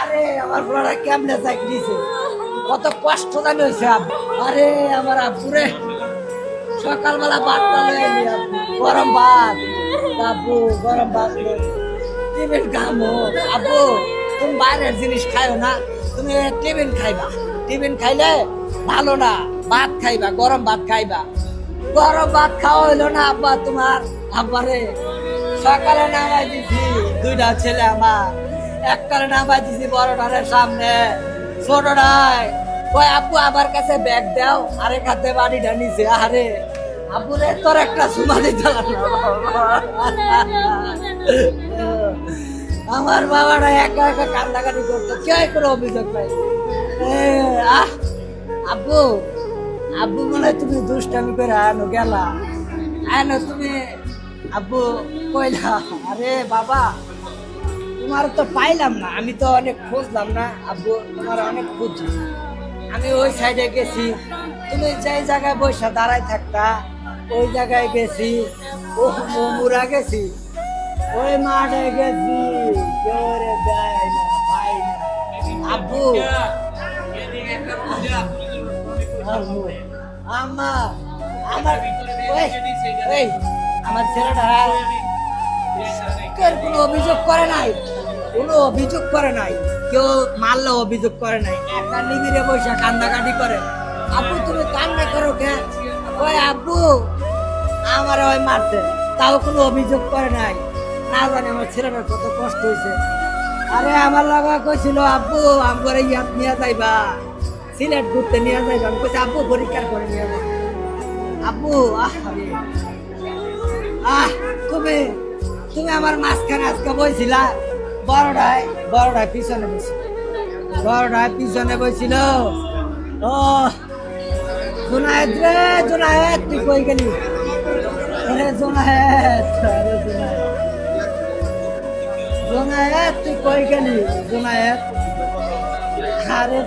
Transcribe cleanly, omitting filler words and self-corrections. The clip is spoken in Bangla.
আরে আমার বড়রা কেমনে চাকরি দিছে, কত কষ্ট জানি হয়েছে। আরে আমার আব্বুরে সকালবেলা ভাতটা লয়ে এলি আব্বু, গরম ভাত। আব্বু গরম ভাত টিফিন খামো। আব্বু তুমি বাইরের জিনিস খাইও না, তুমি টিফিন খাইবা। টিফিন খাইলে ভালো না, ভাত খাইবা, গরম ভাত খাইবা। গরম ভাত খাওয়া হইলো না আব্বা তোমার। আব্বারে সকালে নামাই দিছি দুইটা ছেলে আমার, একটারে নামাই দিছি বড়টারের সামনে, ছোটটাই কয় আব্বু আমার কাছে ব্যাগ দাও, আরেক হাতে বাড়িটা নিছে। আরে আব্বুরে তোর একটা সুমা দিতে আমার বাবাটা একা একা কান্দাকাটি করতো, কে কোনো অভিযোগ নাই। আব্বু আব্বু মনে হয় তুমি দুষ্টামি করে আনো গেলা, আনো তুমি। আব্বু কইলা আরে বাবা তোমার তো পাইলাম না, আমি তো অনেক খুঁজলাম না আব্বু, তোমার অনেক খুঁজি। আমি ওই সাইডে গেছি, তুমি যেই জায়গায় বসে দাঁড়াই থাকতা ওই জায়গায় গেছি, ও মুরা গেছি, ওই মাঠে গেছি, কেউ রে দেয় না, পাই না। আব্বু আমার আমার এই আমার ছেলেটা কোনো অভিযোগ করে নাই, কোনো অভিযোগ করে নাই, কেউ মারলে অভিযোগ করে নাই, একটা নিবিড়ে বসে কান্দাকাটি করে। আব্বু তুমি কান্না করো কে? ওই আব্বু আমার ওই মারতে, তাও কোনো অভিযোগ করে নাই। না জানি আমার ছেলেটার কত কষ্ট হয়েছে। আরে আমার লাগা কইছিল আব্বু আমার ইয়াদ নিয়ে যাইবা, সিলেট ঘুরতে নিয়ে যাইবা। আমি কইছি আব্বু পরীক্ষা করে নিয়ে যাবো। আব্বু তুমি তুমি আমার মাঝখানে আজকে বইছিলা, বড়টায় পিছনে বসছিল, বড়টায় পিছনে বসছিল। ও জুনায়েদ রে, জুনায়েদ তুই কই গেলি? আরে জুনায়েদ, আরে জুনায়েদ, জুনায়েদ তুই কই গেলি? জুনায়েদ আরে